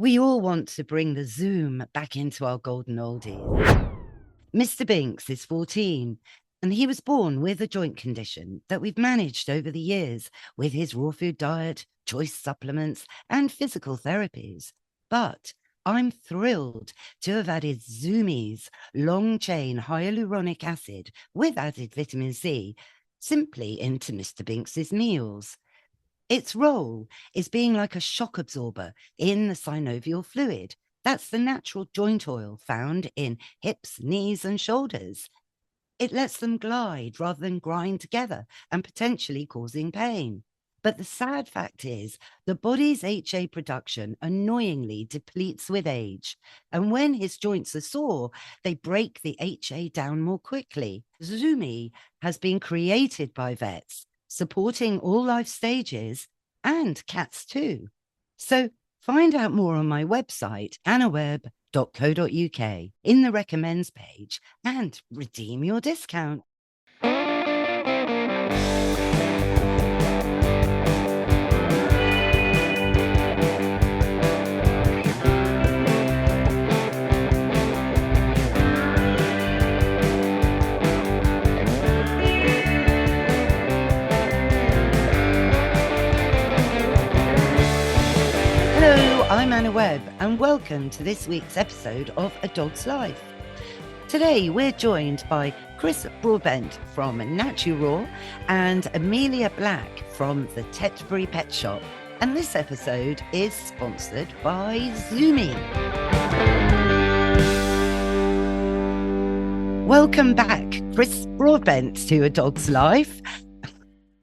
We all want to bring the Zoom back into our golden oldies. Mr. Binks is 14, and he was born with a joint condition that we've managed over the years with his raw food diet, choice supplements, and physical therapies. But I'm thrilled to have added Zoomies long chain hyaluronic acid with added vitamin C simply into Mr. Binks's meals. Its role is being like a shock absorber in the synovial fluid. That's the natural joint oil found in hips, knees, and shoulders. It lets them glide rather than grind together and potentially causing pain. But the sad fact is, the body's HA production annoyingly depletes with age. And when his joints are sore, they break the HA down more quickly. Zumi has been created by vets, supporting all life stages and cats too. So find out more on my website, annaweb.co.uk, in the recommends page and redeem your discount. Hello, I'm Anna Webb, and welcome to this week's episode of A Dog's Life. Today, we're joined by Chris Broadbent from Naturaw and Amelia Black from the Tetbury Pet Shop. And this episode is sponsored by Zoomy. Welcome back, Chris Broadbent, to A Dog's Life.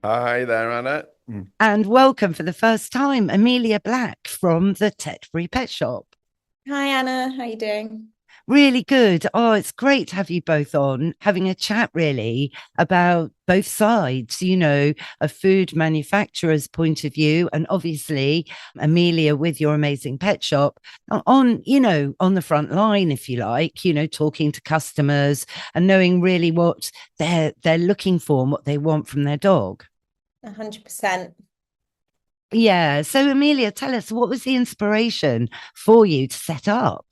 Hi there, Anna. And welcome for the first time, Amelia Black from the Tetbury Pet Shop. Hi, Anna. How are you doing? Really good. Oh, it's great to have you both on, having a chat really about both sides, a food manufacturer's point of view, and obviously Amelia with your amazing pet shop on the front line, if you like, talking to customers and knowing really what they're looking for and what they want from their dog. 100%. Yeah. So Amelia, tell us, what was the inspiration for you to set up?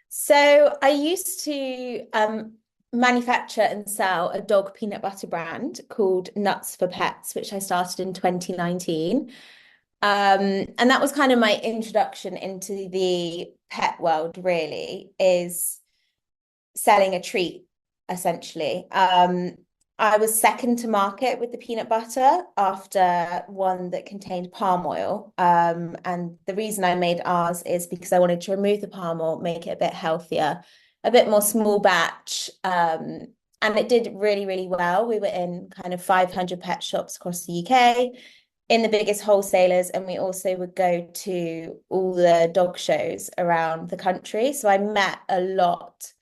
So I used to manufacture and sell a dog peanut butter brand called Nuts for Pets, which I started in 2019. And that was kind of my introduction into the pet world, really, is selling a treat, essentially. I was second to market with the peanut butter after one that contained palm oil. And the reason I made ours is because I wanted to remove the palm oil, make it a bit healthier, a bit more small batch. And it did really, really well. We were in kind of 500 pet shops across the UK, in the biggest wholesalers. And we also would go to all the dog shows around the country. So I met a lot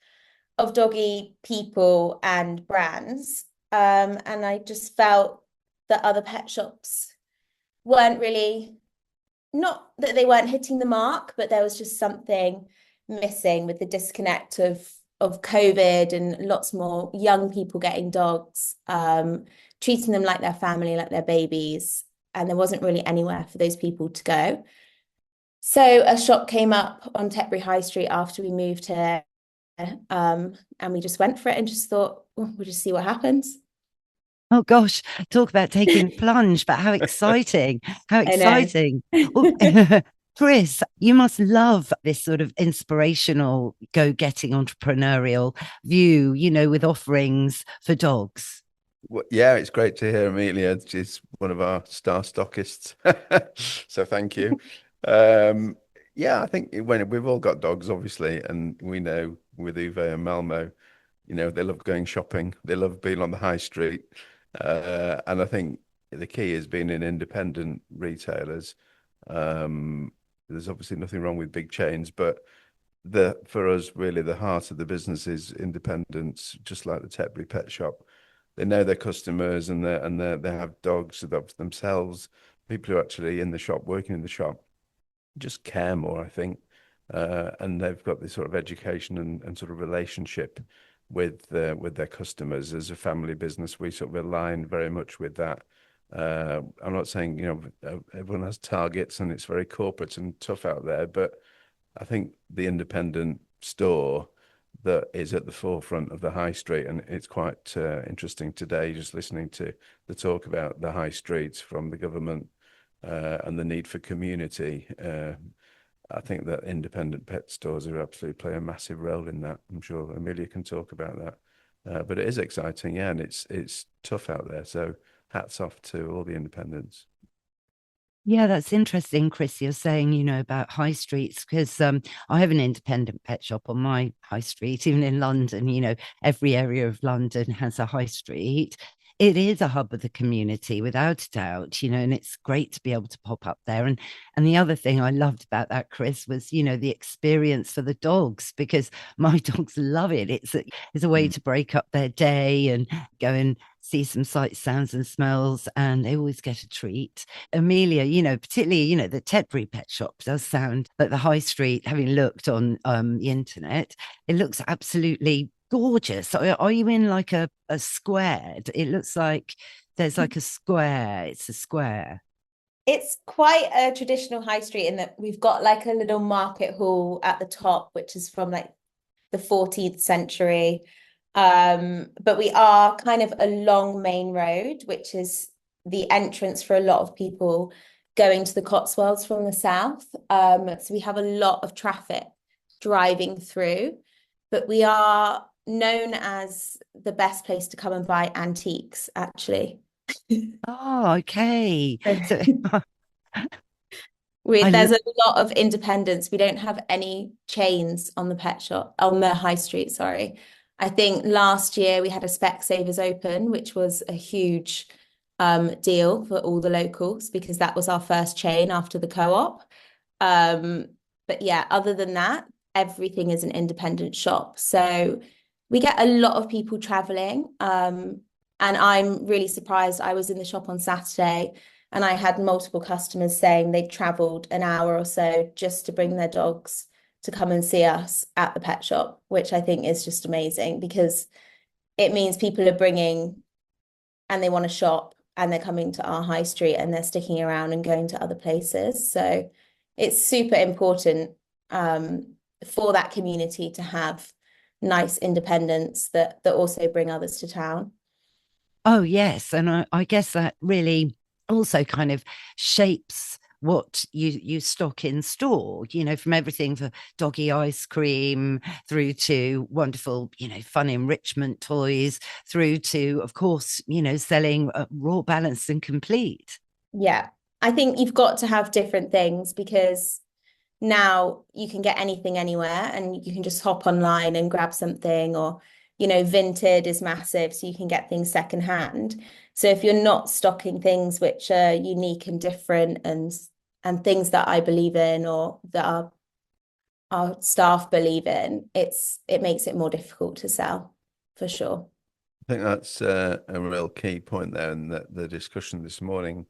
of doggy people and brands. And I just felt that other pet shops weren't really, not that they weren't hitting the mark, but there was just something missing with the disconnect of COVID and lots more young people getting dogs, treating them like their family, like their babies. And there wasn't really anywhere for those people to go. So a shop came up on Tetbury High Street after we moved here. And we just went for it and just thought, we'll just see what happens. Oh gosh, talk about taking a plunge, but how exciting. How exciting. Well, Chris, you must love this sort of inspirational, go-getting entrepreneurial view, with offerings for dogs. Well, yeah, it's great to hear Amelia. She's one of our star stockists. So thank you. Yeah, I think when we've all got dogs, obviously, and we know with Uwe and Malmo, they love going shopping. They love being on the high street. And I think the key is being in independent retailers. There's obviously nothing wrong with big chains, but for us, really, the heart of the business is independence, just like the Tetbury Pet Shop. They know their customers and they have dogs themselves. People who are actually in the shop, working in the shop, just care more, I think. And they've got this sort of education and sort of relationship with their customers. As a family business, we sort of align very much with that. I'm not saying, everyone has targets and it's very corporate and tough out there, but I think the independent store that is at the forefront of the high street, and it's quite interesting today just listening to the talk about the high streets from the government and the need for community. I think that independent pet stores are absolutely play a massive role in that. I'm sure Amelia can talk about that. But it is exciting, yeah, and it's tough out there. So hats off to all the independents. Yeah, that's interesting, Chris. You're saying, about high streets, because I have an independent pet shop on my high street, even in London. Every area of London has a high street. It is a hub of the community, without a doubt, and it's great to be able to pop up there. And the other thing I loved about that, Chris, was, the experience for the dogs, because my dogs love it. It's a way to break up their day and go and see some sights, sounds, and smells, and they always get a treat. Amelia, particularly, the Tetbury Pet shop does sound like the high street, having looked on the internet. It looks absolutely gorgeous. Are you in like a square? It looks like there's like a square. It's a square. It's quite a traditional high street in that we've got like a little market hall at the top, which is from like the 14th century. But we are kind of a long main road, which is the entrance for a lot of people going to the Cotswolds from the south. So we have a lot of traffic driving through, but we are known as the best place to come and buy antiques, actually. Oh, okay. So I There's a lot of independence. We don't have any chains on the pet shop, on the high street, sorry. I think last year we had a Specsavers open, which was a huge deal for all the locals because that was our first chain after the co-op. But yeah, other than that, everything is an independent shop. So we get a lot of people traveling. And I'm really surprised. I was in the shop on Saturday and I had multiple customers saying they'd traveled an hour or so just to bring their dogs to come and see us at the pet shop, which I think is just amazing because it means people are bringing and they want to shop and they're coming to our high street and they're sticking around and going to other places. So it's super important for that community to have nice independence that also bring others to town. Oh, yes. And I guess that really also kind of shapes what you stock in store, from everything for doggy ice cream through to wonderful, fun enrichment toys, through to, of course, selling raw, balanced and complete. Yeah, I think you've got to have different things because now you can get anything anywhere and you can just hop online and grab something or Vinted is massive so you can get things secondhand. So if you're not stocking things which are unique and different and things that I believe in or that our staff believe in, it makes it more difficult to sell for sure. I think that's a real key point there in the discussion this morning.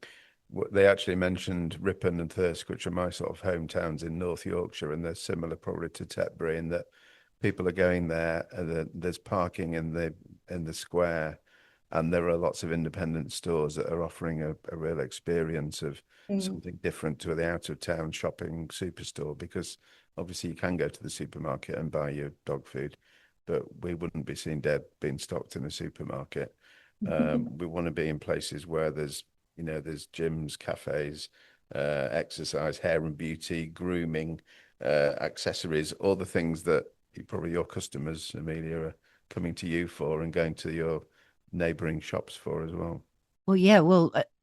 They actually mentioned Ripon and Thirsk, which are my sort of hometowns in North Yorkshire, and they're similar probably to Tetbury in that people are going there. There's parking in the square, and there are lots of independent stores that are offering a real experience of something different to the out of town shopping superstore. Because obviously you can go to the supermarket and buy your dog food, but we wouldn't be seen dead being stocked in a supermarket. We want to be in places where there's gyms, cafes, exercise, hair and beauty, grooming, accessories, all the things that probably your customers, Amelia, are coming to you for and going to your neighbouring shops for as well. Well, yeah,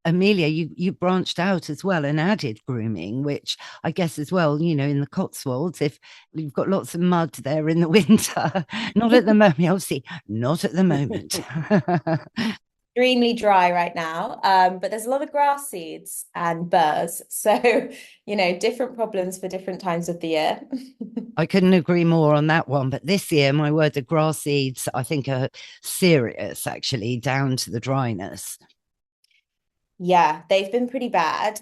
Amelia, you branched out as well and added grooming, which I guess as well, in the Cotswolds, if you've got lots of mud there in the winter, not at the moment, obviously, not at the moment. Extremely dry right now, but there's a lot of grass seeds and burrs. So, different problems for different times of the year. I couldn't agree more on that one. But this year, my word, the grass seeds, I think, are serious, actually, down to the dryness. Yeah, they've been pretty bad.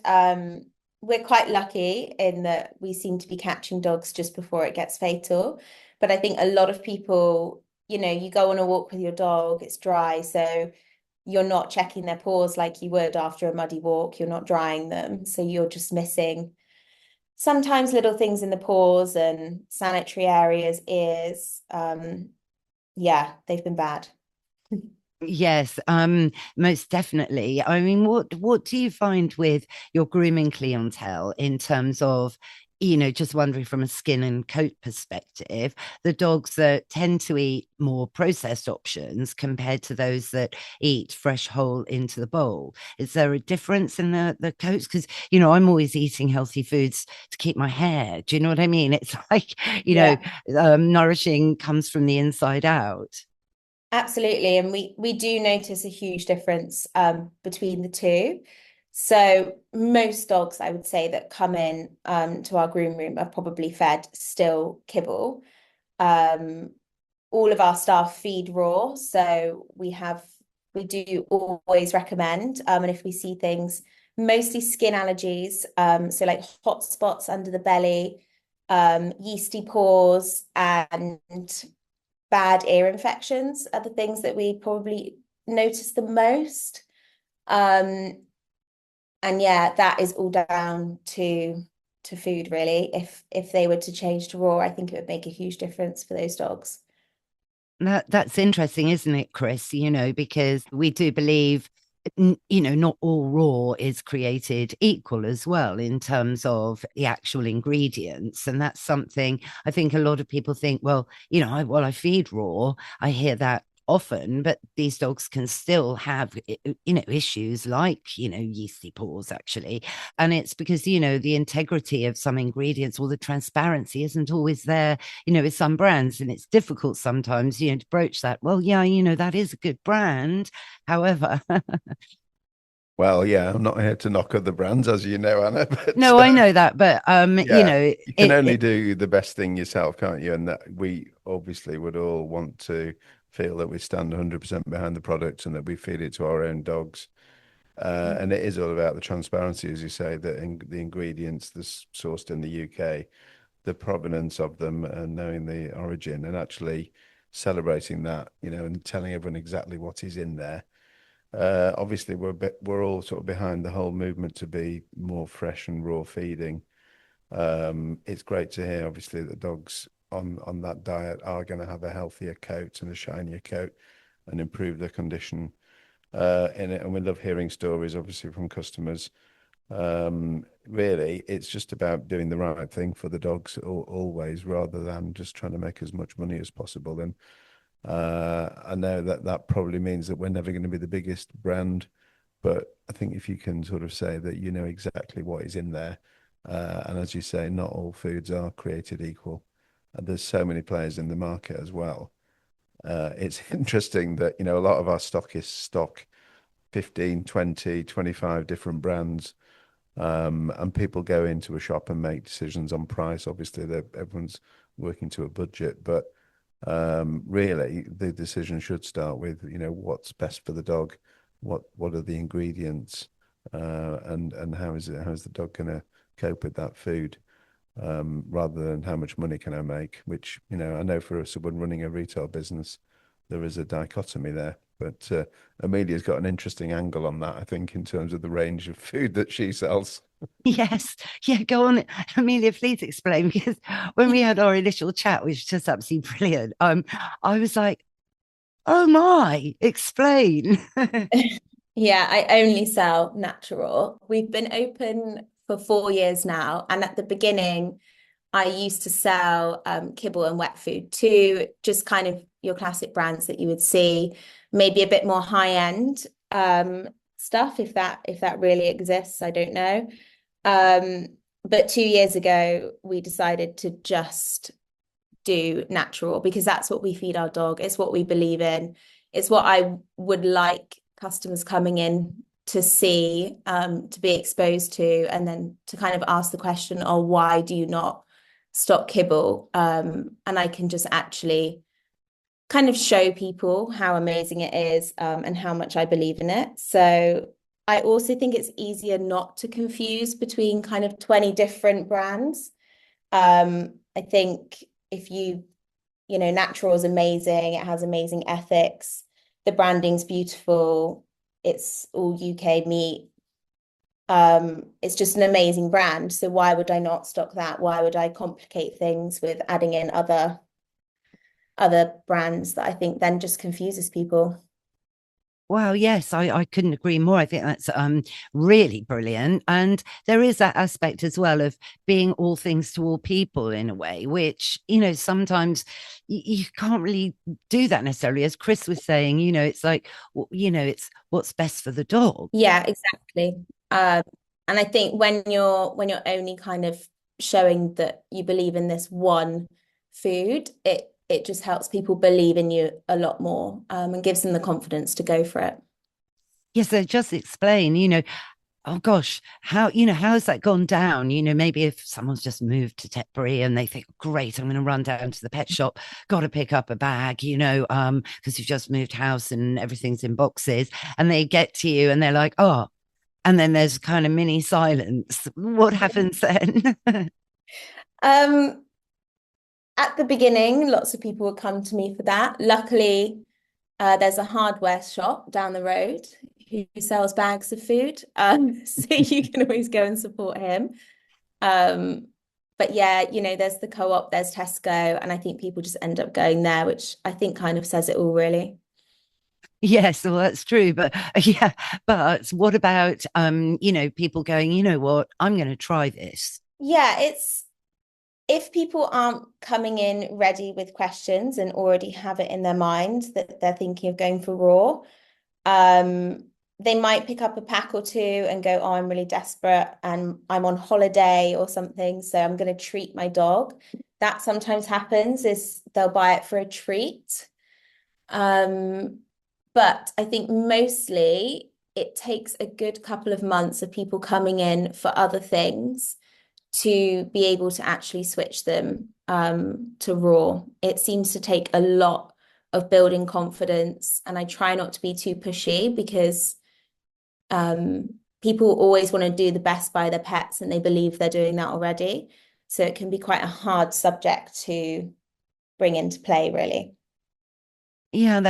We're quite lucky in that we seem to be catching dogs just before it gets fatal. But I think a lot of people, you go on a walk with your dog, it's dry. So you're not checking their paws like you would after a muddy walk. You're not drying them. So you're just missing sometimes little things in the paws and sanitary areas, ears. Yeah, they've been bad. Yes, most definitely. I mean, what do you find with your grooming clientele in terms of, just wondering from a skin and coat perspective, the dogs that tend to eat more processed options compared to those that eat fresh whole into the bowl? Is there a difference in the coats? Because, I'm always eating healthy foods to keep my hair. Do you know what I mean? It's like, Yeah. nourishing comes from the inside out. Absolutely. And we do notice a huge difference between the two. So most dogs, I would say, that come in to our groom room are probably fed still kibble. Um, all of our staff feed raw. So we do always recommend, and if we see things, mostly skin allergies, so like hot spots under the belly, yeasty paws, and bad ear infections are the things that we probably notice the most. And yeah, that is all down to food, really. If they were to change to raw, I think it would make a huge difference for those dogs. That's interesting, isn't it, Chris? Because we do believe, not all raw is created equal as well in terms of the actual ingredients. And that's something I think a lot of people think, well, I feed raw. I hear that often, but these dogs can still have, issues like, yeasty paws, actually. And it's because, the integrity of some ingredients or the transparency isn't always there, with some brands. And it's difficult sometimes, to broach that. Well, yeah, that is a good brand. However, Well, yeah, I'm not here to knock other brands, as you know, Anna, but no, I know that, but yeah, you can only do the best thing yourself, can't you? And that we obviously would all want to feel that we stand 100% behind the product and that we feed it to our own dogs. And it is all about the transparency, as you say, that the ingredients that's sourced in the UK, the provenance of them, and knowing the origin, and actually celebrating that, and telling everyone exactly what is in there. Obviously, we're all sort of behind the whole movement to be more fresh and raw feeding. It's great to hear, obviously, that dogs on that diet are going to have a healthier coat and a shinier coat and improve their condition in it. And we love hearing stories, obviously, from customers. Really, it's just about doing the right thing for the dogs always, rather than just trying to make as much money as possible. And I know that probably means that we're never going to be the biggest brand, but I think if you can sort of say that you know exactly what is in there, and as you say, not all foods are created equal. And there's so many players in the market as well. It's interesting that, a lot of our stockists stock 15, 20, 25 different brands. And people go into a shop and make decisions on price. Obviously, everyone's working to a budget, but really, the decision should start with, what's best for the dog, what are the ingredients, and how's the dog going to cope with that food, rather than how much money can I make, which, I know for us, when running a retail business, there is a dichotomy there. But Amelia's got an interesting angle on that, I think, in terms of the range of food that she sells. yes, yeah, go on, Amelia, please explain, because when we had our initial chat, which was just absolutely brilliant, I was like, oh my, explain. Yeah, I only sell Naturaw. We've been open for 4 years now, and at the beginning, I used to sell kibble and wet food too, just kind of your classic brands that you would see, maybe a bit more high-end stuff, if that really exists, I don't know. But 2 years ago, we decided to just do Naturaw because that's what we feed our dog. It's what we believe in. It's what I would like customers coming in to see, to be exposed to, and then to kind of ask the question, oh, why do you not stock kibble? And I can just actually kind of show people how amazing it is, and how much I believe in it. So I also think it's easier not to confuse between kind of 20 different brands. I think if Naturaw is amazing, it has amazing ethics, the branding's beautiful, it's all UK meat. It's just an amazing brand. So why would I not stock that? Why would I complicate things with adding in other brands that I think then just confuses people? Wow, yes, I couldn't agree more. I think that's really brilliant. And there is that aspect as well of being all things to all people in a way, which, sometimes you can't really do that necessarily. As Chris was saying, it's like, it's what's best for the dog. Yeah, exactly. And I think when you're only kind of showing that you believe in this one food, it just helps people believe in you a lot more, and gives them the confidence to go for it. Yes, so just explain, oh gosh, how has that gone down? Maybe if someone's just moved to Tetbury and they think, great, I'm going to run down to the pet shop, got to pick up a bag, because you've just moved house and everything's in boxes, and they get to you and they're like, oh, and then there's kind of mini silence. What happens then? Um, at the beginning, lots of people would come to me for that. Luckily, there's a hardware shop down the road who sells bags of food. So you can always go and support him. But yeah, there's the co-op, there's Tesco, and I think people just end up going there, which I think kind of says it all, really. Yes, well, that's true. But yeah, but what about people going, you know what, I'm going to try this. Yeah, it's if people aren't coming in ready with questions and already have it in their mind that they're thinking of going for raw, they might pick up a pack or two and go, oh, I'm really desperate and I'm on holiday or something, so I'm going to treat my dog. That sometimes happens, is they'll buy it for a treat. But I think mostly it takes a good couple of months of people coming in for other things to be able to actually switch them to raw. It seems to take a lot of building confidence, and I try not to be too pushy because people always want to do the best by their pets and they believe they're doing that already. So it can be quite a hard subject to bring into play, really. Yeah,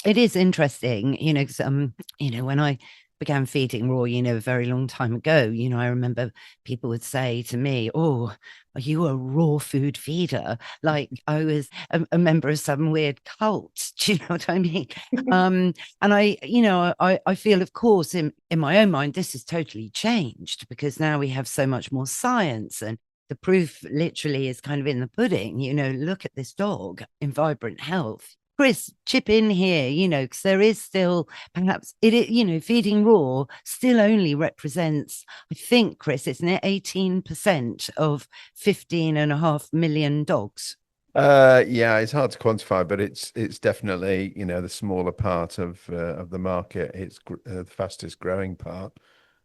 it is interesting, because when I began feeding raw, a very long time ago, I remember people would say to me, "Oh, are you a raw food feeder?" Like I was a member of some weird cult. Do you know what I mean? And I feel, of course, in my own mind, this has totally changed because now we have so much more science, and the proof literally is kind of in the pudding. Look at this dog in vibrant health. Chris, chip in here, because there is still perhaps feeding raw still only represents, I think, Chris, isn't it 18% of 15.5 million dogs? Yeah, it's hard to quantify, but it's definitely, the smaller part of the market. It's the fastest growing part,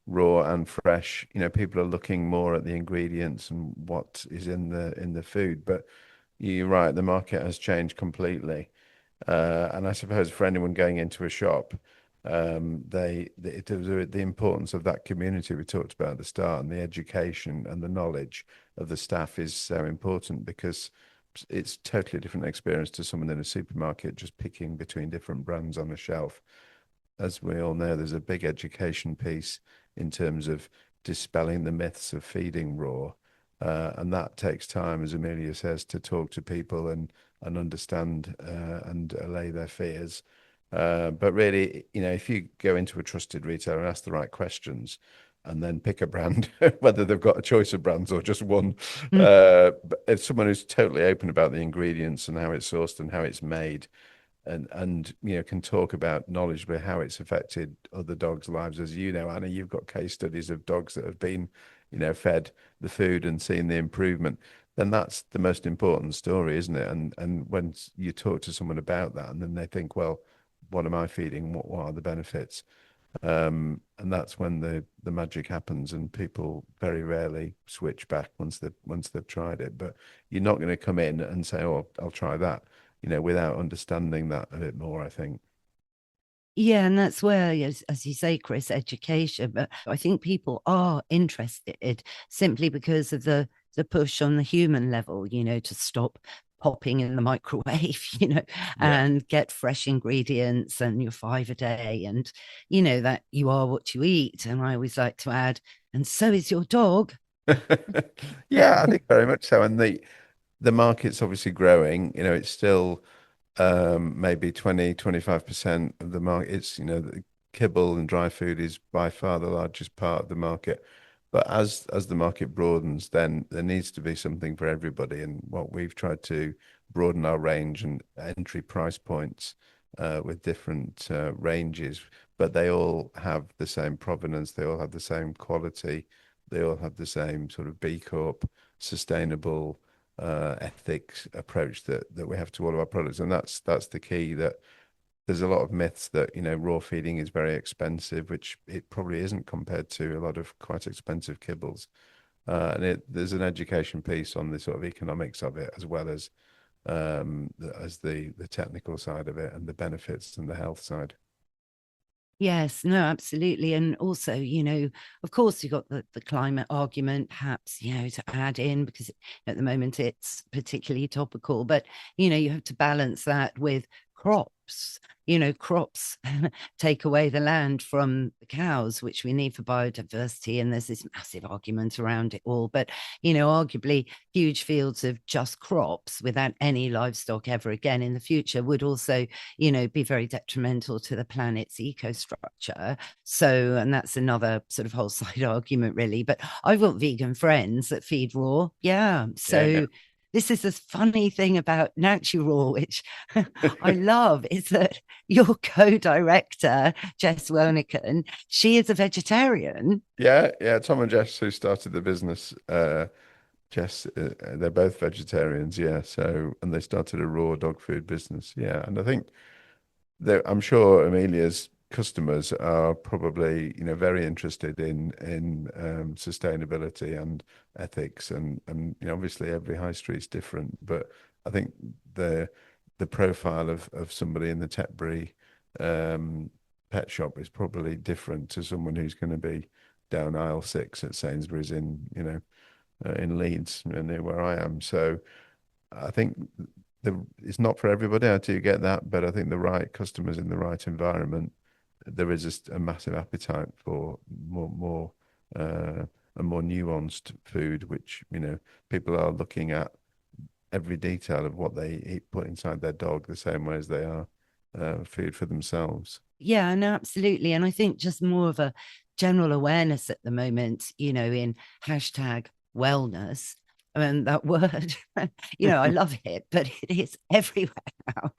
raw and fresh. People are looking more at the ingredients and what is in the food. But you're right, the market has changed completely. And I suppose for anyone going into a shop, the importance of that community we talked about at the start, and the education and the knowledge of the staff is so important, because it's totally different experience to someone in a supermarket just picking between different brands on a shelf. As we all know, there's a big education piece in terms of dispelling the myths of feeding raw. And that takes time, as Amelia says, to talk to people and understand and allay their fears. But really, if you go into a trusted retailer and ask the right questions, and then pick a brand, whether they've got a choice of brands or just one, but if someone who's totally open about the ingredients and how it's sourced and how it's made, and can talk about knowledgeably how it's affected other dogs' lives. As you know, Anna, you've got case studies of dogs that have been fed the food and seen the improvement. Then that's the most important story, isn't it? And when you talk to someone about that, and then they think, well, what am I feeding? What are the benefits? And that's when the magic happens, and people very rarely switch back once they've tried it. But you're not going to come in and say, oh, I'll try that, without understanding that a bit more, I think. Yeah, and that's where, as you say, Chris, education. But I think people are interested simply because of the push on the human level, to stop popping in the microwave, and get fresh ingredients and your 5 a day, and that you are what you eat. And I always like to add, and so is your dog. Yeah, I think very much so. And the market's obviously growing. It's still maybe 20-25% of the market. It's, the kibble and dry food is by far the largest part of the market. But as the market broadens, then there needs to be something for everybody. And what we've tried to broaden our range and entry price points with different ranges, but they all have the same provenance, they all have the same quality, they all have the same sort of B Corp sustainable ethics approach that we have to all of our products. And that's the key. That there's a lot of myths that raw feeding is very expensive, which it probably isn't compared to a lot of quite expensive kibbles. And there's an education piece on the sort of economics of it, as well as the technical side of it and the benefits and the health side. Yes, no, absolutely. And also, of course, you've got the climate argument, perhaps, to add in, because at the moment it's particularly topical, but, you have to balance that with crops. Crops take away the land from the cows, which we need for biodiversity. And there's this massive argument around it all. But, arguably, huge fields of just crops without any livestock ever again in the future would also, be very detrimental to the planet's ecostructure. So, and that's another sort of whole side argument, really. But I've got vegan friends that feed raw. Yeah. So, Yeah. this is this funny thing about Naturaw, which I love, is that your co-director, Jess Wernican, she is a vegetarian. Yeah. Tom and Jess, who started the business, Jess, they're both vegetarians. Yeah. So, and they started a raw dog food business. Yeah. And I think I'm sure Amelia's customers are probably, very interested in sustainability and ethics, and obviously every high street's different, but I think the profile of somebody in the Tetbury pet shop is probably different to someone who's going to be down aisle 6 at Sainsbury's in Leeds, near where I am. So I think it's not for everybody. I do get that, but I think the right customers in the right environment, there is just a massive appetite for more a more nuanced food, which people are looking at every detail of what they eat, put inside their dog, the same way as they are food for themselves. Yeah, no, absolutely. And I think just more of a general awareness at the moment, in hashtag wellness. And that word, I love it, but it is everywhere now,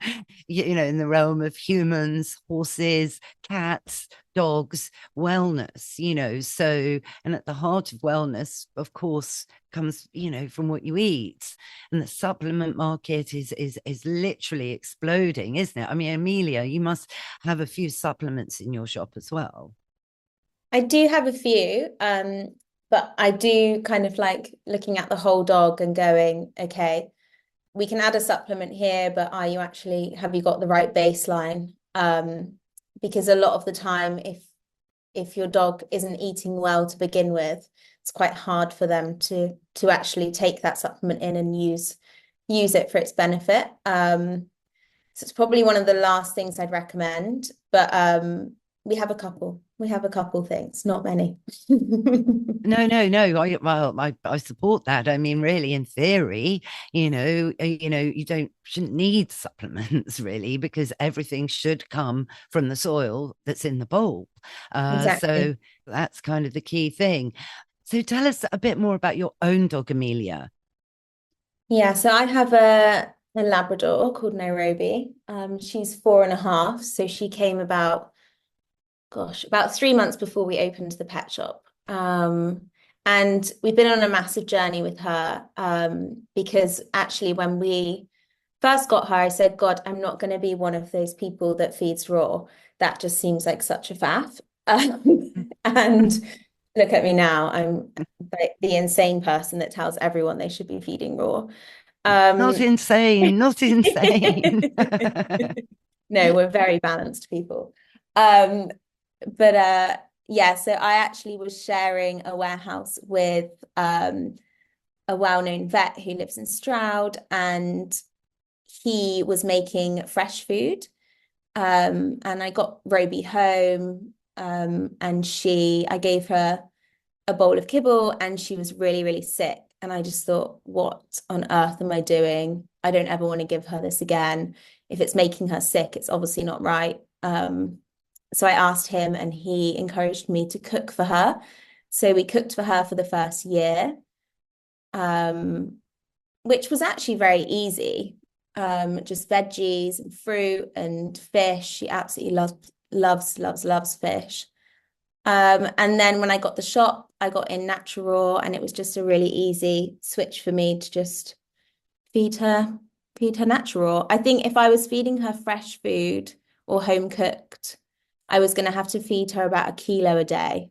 in the realm of humans, horses, cats, dogs, wellness, so, and at the heart of wellness, of course, comes, from what you eat. And the supplement market is literally exploding, isn't it? I mean, Amelia, you must have a few supplements in your shop as well. I do have a few, but I do kind of like looking at the whole dog and going, okay, we can add a supplement here, but have you got the right baseline? Because a lot of the time, if your dog isn't eating well to begin with, it's quite hard for them to actually take that supplement in and use it for its benefit. So it's probably one of the last things I'd recommend, but we have a couple things, not many. No. I support that. I mean, really, in theory, you shouldn't need supplements really, because everything should come from the soil that's in the bowl. Exactly. So that's kind of the key thing. So tell us a bit more about your own dog, Amelia. Yeah, so I have a Labrador called Nairobi. She's 4.5, so she came about 3 months before we opened the pet shop. And we've been on a massive journey with her, because actually when we first got her, I said, God, I'm not going to be one of those people that feeds raw. That just seems like such a faff. And look at me now. I'm the insane person that tells everyone they should be feeding raw. Not insane. No, we're very balanced people. Yeah, so I actually was sharing a warehouse with a well-known vet who lives in Stroud, and he was making fresh food. And I got Roby home, and I gave her a bowl of kibble, and she was really, really sick. And I just thought, what on earth am I doing? I don't ever want to give her this again. If it's making her sick, it's obviously not right. So I asked him, and he encouraged me to cook for her. So we cooked for her for the first year, which was actually very easy. Just veggies and fruit and fish. She absolutely loves fish. And then when I got the shop, I got in Naturaw, and it was just a really easy switch for me to just feed her Naturaw. I think if I was feeding her fresh food or home cooked, I was going to have to feed her about 1 kilo a day,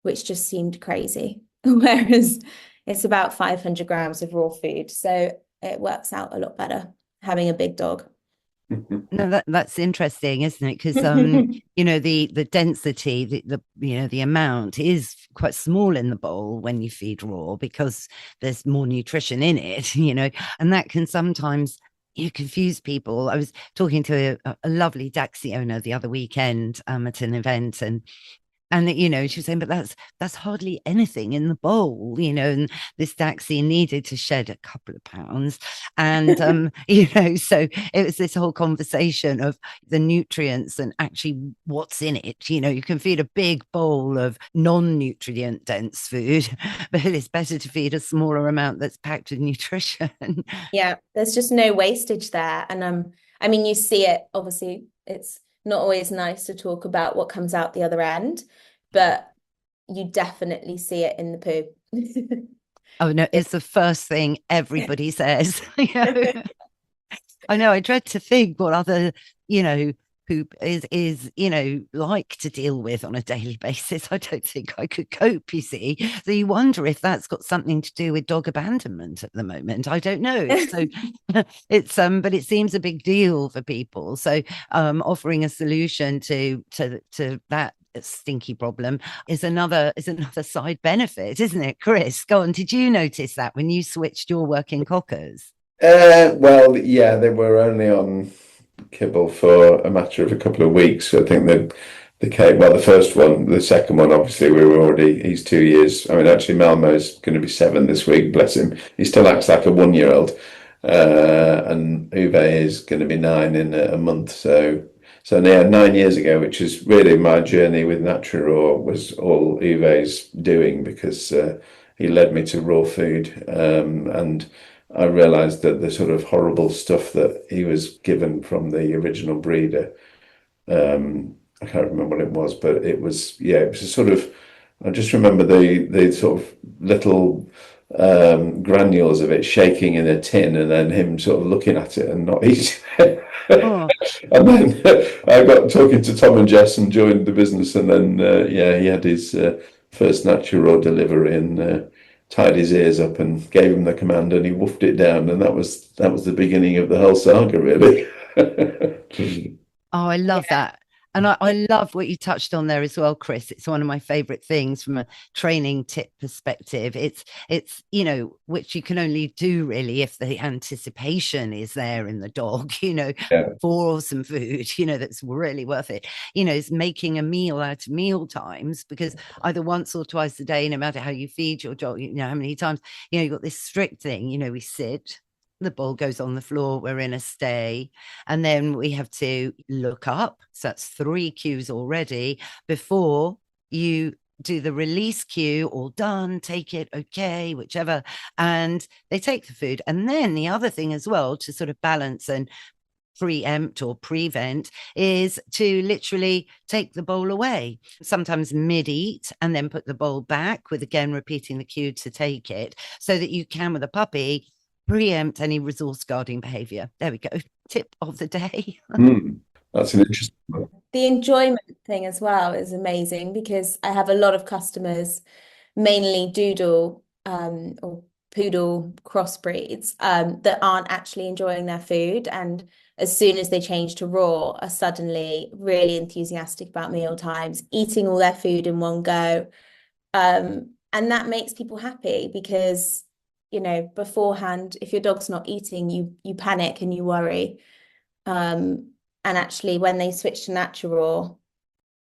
which just seemed crazy. Whereas it's about 500 grams of raw food. So it works out a lot better having a big dog. No, that's interesting, isn't it? Because the density, the amount is quite small in the bowl when you feed raw, because there's more nutrition in it, and that can sometimes confuse people. I was talking to a lovely Daxi owner the other weekend at an event, and she was saying, but that's hardly anything in the bowl, and this Daxi needed to shed a couple of pounds. And, so it was this whole conversation of the nutrients and actually what's in it. You can feed a big bowl of non-nutrient dense food, but it's better to feed a smaller amount that's packed with nutrition. Yeah, there's just no wastage there. And I mean, you see it, obviously, it's not always nice to talk about what comes out the other end, but you definitely see it in the poo. Oh no, it's the first thing everybody says. I know, I dread to think what other, poop is like to deal with on a daily basis. I don't think I could cope, you see. So you wonder if that's got something to do with dog abandonment at the moment. I don't know. So but it seems a big deal for people. So offering a solution to that stinky problem is another side benefit, isn't it, Chris? Go on. Did you notice that when you switched your working cockers? Well, yeah, they were only on kibble for a matter of a couple of weeks. I think the first one, the second one, obviously he's 2 years. I mean, actually Malmo's going to be 7 this week, bless him. He still acts like a 1-year-old. And Uwe is going to be 9 in a month. So yeah, 9 years ago, which is really my journey with Naturaw, was all Uwe's doing, because he led me to raw food. And I realized that the sort of horrible stuff that he was given from the original breeder, I can't remember what it was, but it was a sort of, I just remember the sort of little granules of it shaking in a tin, and then him sort of looking at it and not eating it. Oh. And then I got talking to Tom and Jess and joined the business, and then he had his first Naturaw delivery, and tied his ears up and gave him the command, and he woofed it down, and that was the beginning of the whole saga, really. Oh, I love that. And I love what you touched on there as well, Chris. It's one of my favorite things from a training tip perspective. It's which you can only do really if the anticipation is there in the dog, for some food, that's really worth it. Is making a meal out of meal times, because either once or twice a day, no matter how you feed your dog, how many times, you've got this strict thing, we sit, the bowl goes on the floor, we're in a stay, and then we have to look up. So that's 3 cues already before you do the release cue, all done, take it, okay, whichever, and they take the food. And then the other thing as well, to sort of balance and preempt or prevent, is to literally take the bowl away, sometimes mid-eat, and then put the bowl back, with again repeating the cue to take it, so that you can, with a puppy, preempt any resource guarding behavior. There we go. Tip of the day. That's an interesting one. The enjoyment thing as well is amazing, because I have a lot of customers, mainly doodle or poodle crossbreeds, that aren't actually enjoying their food, and as soon as they change to raw, are suddenly really enthusiastic about meal times, eating all their food in one go. And that makes people happy, because beforehand, if your dog's not eating, you panic and you worry. And actually, when they switch to Naturaw,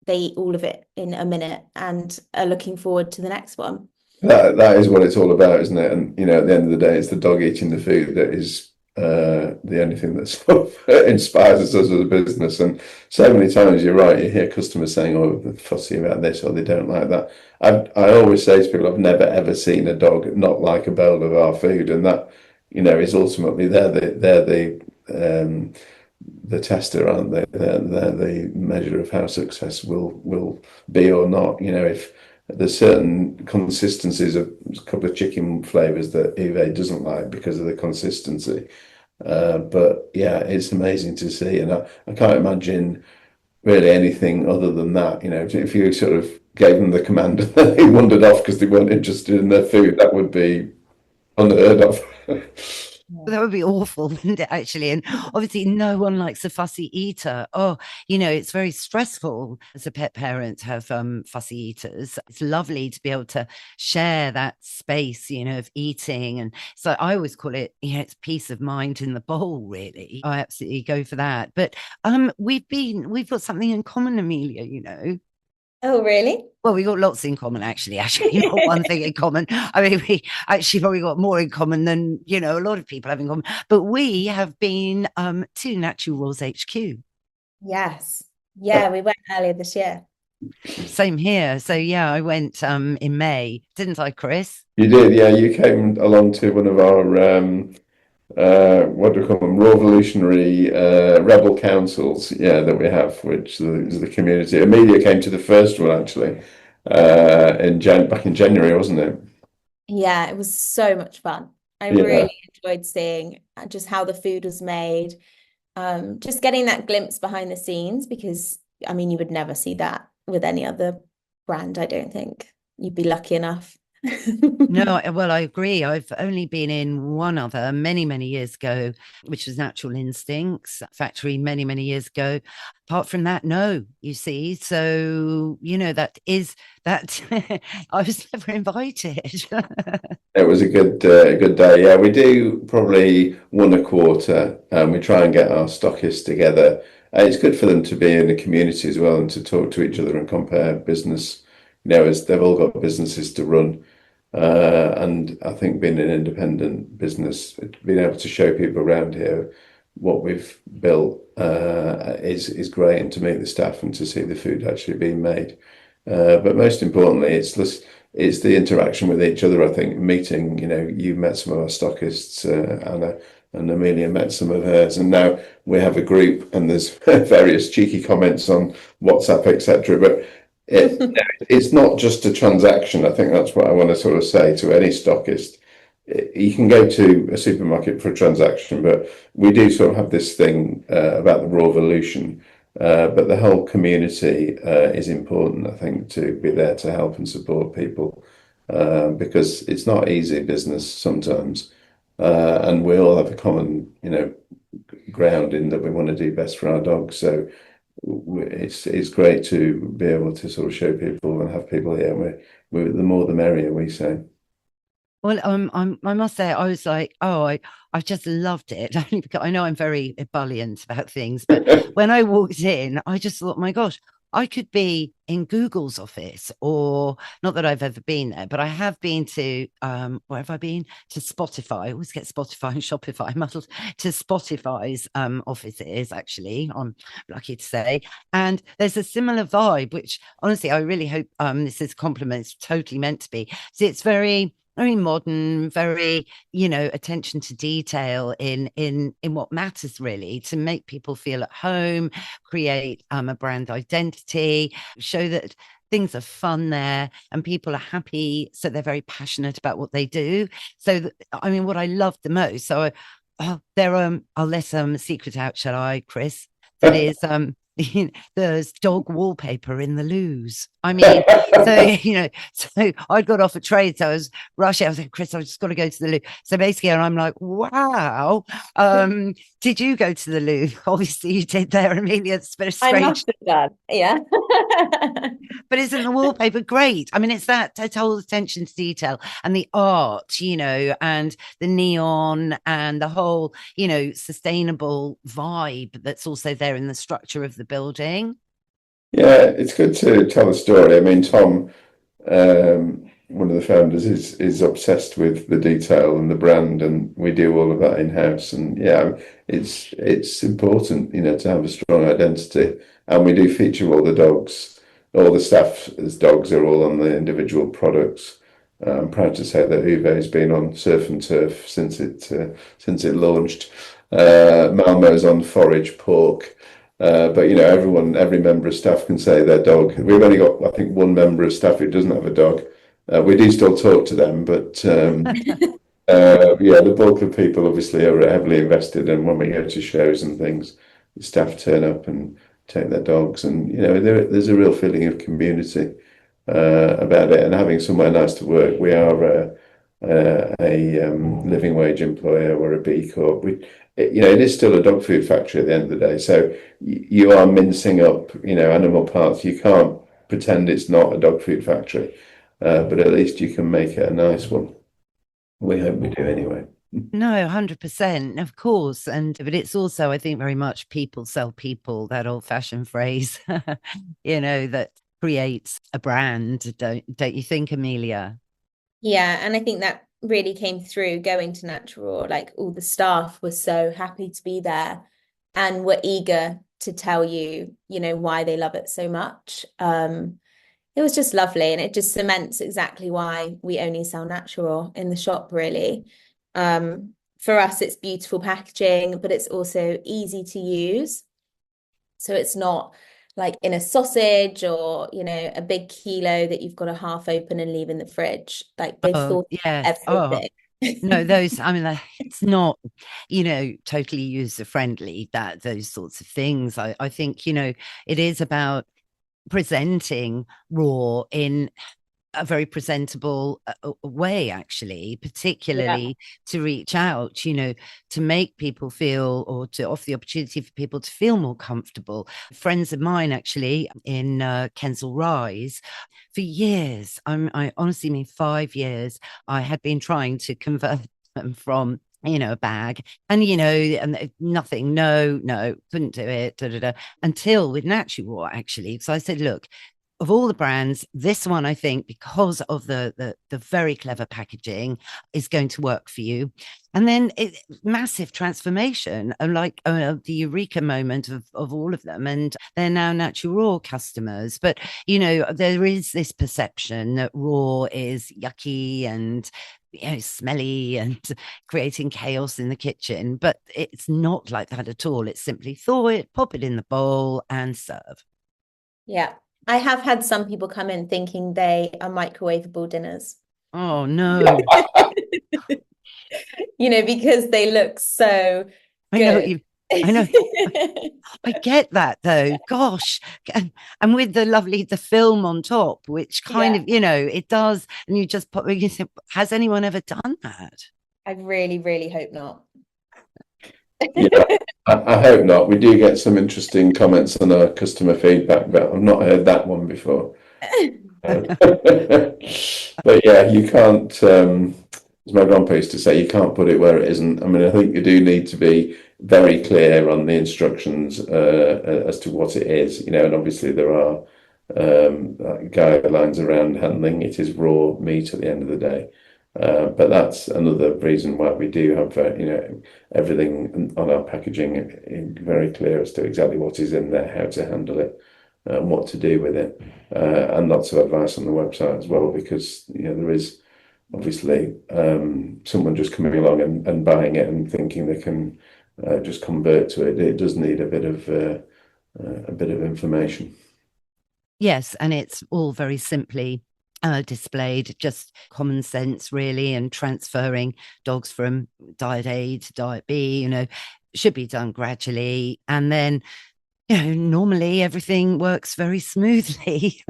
they eat all of it in a minute and are looking forward to the next one. That is what it's all about, isn't it? And at the end of the day, it's the dog eating the food that is the only thing that sort of inspires us as a business. And so many times, you're right, you hear customers saying, "Oh, they're fussy about this," or they don't like that. I always say to people, I've never ever seen a dog not like a bowl of our food, and that is ultimately they're the tester, aren't they? They're the measure of how success will be or not. If there's certain consistencies of a couple of chicken flavors that Eve doesn't like because of the consistency. But yeah, it's amazing to see. And I can't imagine really anything other than that. If you sort of gave them the command and then they wandered off because they weren't interested in their food, that would be unheard of. That would be awful, wouldn't it, actually? And obviously no one likes a fussy eater. Oh, it's very stressful as a pet parent to have fussy eaters. It's lovely to be able to share that space, of eating. And so I always call it, it's peace of mind in the bowl, really. I absolutely go for that. But we've got something in common, Amelia. Oh, really? Well, we got lots in common, actually, not one thing in common. I mean, we actually probably got more in common than, a lot of people have in common. But we have been to Naturaw's HQ. Yes. Yeah, we went earlier this year. Same here. So, yeah, I went in May. Didn't I, Chris? You did, yeah. You came along to one of our what do we call them? Revolutionary rebel councils, that we have, which is the community. Amelia came to the first one actually, back in January, wasn't it? Yeah, it was so much fun. I really enjoyed seeing just how the food was made, just getting that glimpse behind the scenes, because I mean, you would never see that with any other brand, I don't think. You'd be lucky enough. No, well, I agree. I've only been in one other many, many years ago, which was Natural Instincts factory many, many years ago. Apart from that, no, you see. So, that I was never invited. It was a good day. Yeah, we do probably one a quarter, and we try and get our stockists together. It's good for them to be in the community as well and to talk to each other and compare business, as they've all got businesses to run. And I think being an independent business, being able to show people around here what we've built is great, and to meet the staff and to see the food actually being made. But most importantly, it's the interaction with each other. I think meeting, you've met some of our stockists, Anna, and Amelia met some of hers, and now we have a group, and there's various cheeky comments on WhatsApp, etc. But it's not just a transaction. I think that's what I want to sort of say to any stockist. You can go to a supermarket for a transaction, but we do sort of have this thing about the raw evolution. But the whole community is important, I think, to be there to help and support people, because it's not easy business sometimes. And we all have a common, ground in that we want to do best for our dogs. So it's great to be able to sort of show people and have people here. The more the merrier, we say. Well, I must say, I was like, I've just loved it. Only because I know I'm very ebullient about things, but when I walked in, I just thought, my gosh, I could be in Google's office, or not that I've ever been there, but I have been to, where have I been? To Spotify. I always get Spotify and Shopify muddled. To Spotify's offices, actually, I'm lucky to say. And there's a similar vibe, which honestly, I really hope this is a compliment. It's totally meant to be. So it's very modern, very, attention to detail in what matters, really, to make people feel at home, create a brand identity, show that things are fun there and people are happy, so they're very passionate about what they do. So I mean, what I love the most, so I'll let a secret out, shall I, Chris? That is there's dog wallpaper in the loos. I mean, so I'd got off a trade, so I was rushing. I was like, Chris, I've just got to go to the loo. So basically, and I'm like, wow. Did you go to the loo? Obviously, you did there, Amelia. It's very strange. I must have done, yeah. But isn't the wallpaper great? I mean, it's that total attention to detail and the art, and the neon and the whole, sustainable vibe that's also there in the structure of the building. Yeah, it's good to tell a story. I mean, Tom, one of the founders, is obsessed with the detail and the brand, and we do all of that in-house. And yeah, it's important, to have a strong identity. And we do feature all the dogs. All the staff's dogs are all on the individual products. I'm proud to say that Uwe has been on Surf and Turf since it launched. Malmo's on forage pork. But every member of staff can say their dog. We've only got, I think, one member of staff who doesn't have a dog. We do still talk to them, but yeah, the bulk of people obviously are heavily invested. And when we go to shows and things, the staff turn up and take their dogs, and there's a real feeling of community about it, and having somewhere nice to work. We are a living wage employer. We're a B Corp. It is still a dog food factory at the end of the day. So you are mincing up, animal parts. You can't pretend it's not a dog food factory, but at least you can make it a nice one. We hope we do anyway. No, 100%, of course. But it's also, I think, very much people sell people, that old-fashioned phrase, that creates a brand, don't you think, Amelia? Yeah, and I think that really came through going to Naturaw. Like, all the staff were so happy to be there and were eager to tell you, why they love it so much. It was just lovely, and it just cements exactly why we only sell Naturaw in the shop, really. For us, it's beautiful packaging, but it's also easy to use. So it's not like in a sausage or, a big kilo that you've got to half open and leave in the fridge. Like, they've thought yes. everything. No, it's not, totally user friendly, that those sorts of things. I think, it is about presenting raw in a very presentable way, actually, particularly to reach out, to make people feel, or to offer the opportunity for people to feel more comfortable. Friends of mine, actually, in Kensal Rise, for years, I honestly mean 5 years, I had been trying to convert them from a bag, and and nothing, no, couldn't do it, until with Naturaw, actually. So I said, look, of all the brands, this one, I think, because of the very clever packaging, is going to work for you. And then massive transformation, like the eureka moment of all of them. And they're now Naturaw customers. But, there is this perception that raw is yucky and smelly and creating chaos in the kitchen. But it's not like that at all. It's simply thaw it, pop it in the bowl and serve. Yeah. I have had some people come in thinking they are microwavable dinners. Oh, no. Because they look so good. I know. I get that, though. Gosh. And with the film on top, which kind of, it does. And you just put, you say, has anyone ever done that? I really, really hope not. Yeah, I hope not. We do get some interesting comments on our customer feedback, but I've not heard that one before. But yeah, you can't, as my grandpa used to say, you can't put it where it isn't. I mean, I think you do need to be very clear on the instructions as to what it is, and obviously there are guidelines around handling. It is raw meat at the end of the day. But that's another reason why we do have, everything on our packaging very clear as to exactly what is in there, how to handle it, and what to do with it, and lots of advice on the website as well, because there is obviously someone just coming along and buying it and thinking they can just convert to it. It does need a bit of information. Yes, and it's all very simply displayed, just common sense, really, and transferring dogs from diet A to diet B, should be done gradually. And then, normally everything works very smoothly.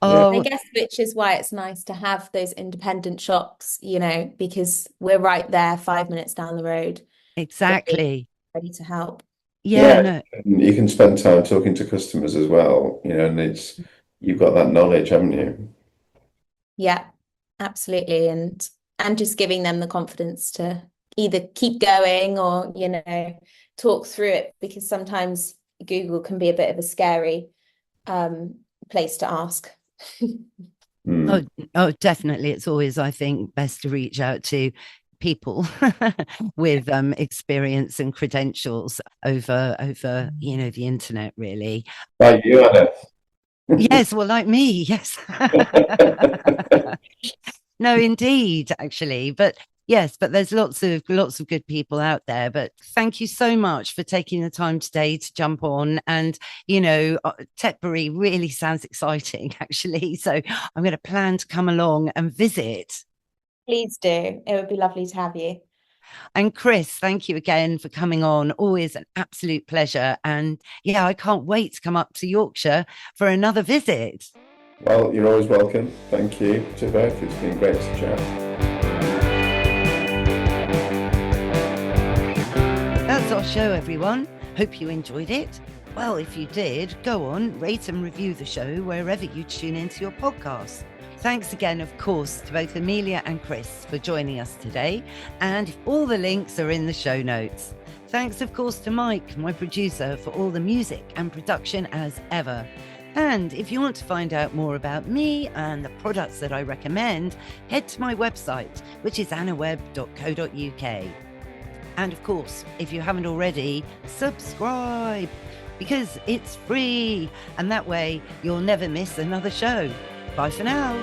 I guess, which is why it's nice to have those independent shops, because we're right there 5 minutes down the road. Exactly. Ready to help. Yeah, no, and you can spend time talking to customers as well, and you've got that knowledge, haven't you? Yeah, absolutely. And just giving them the confidence to either keep going or, talk through it, because sometimes Google can be a bit of a scary place to ask. oh, definitely. It's always, I think, best to reach out to people with experience and credentials over the internet, really. Like you, Anna. Yes, well, like me, yes. No, indeed, actually. But yes, but there's lots of good people out there. But thank you so much for taking the time today to jump on. And Tetbury really sounds exciting, actually. So I'm going to plan to come along and visit. Please do. It would be lovely to have you. And Chris, thank you again for coming on. Always an absolute pleasure. And yeah, I can't wait to come up to Yorkshire for another visit. Well, you're always welcome. Thank you to both. It's been great to chat. That's our show, everyone. Hope you enjoyed it. Well, if you did, go on, rate and review the show wherever you tune into your podcast. Thanks again, of course, to both Amelia and Chris for joining us today. And all the links are in the show notes. Thanks, of course, to Mike, my producer, for all the music and production as ever. And if you want to find out more about me and the products that I recommend, head to my website, which is annaweb.co.uk. And of course, if you haven't already, subscribe, because it's free. And that way you'll never miss another show. Bye for now.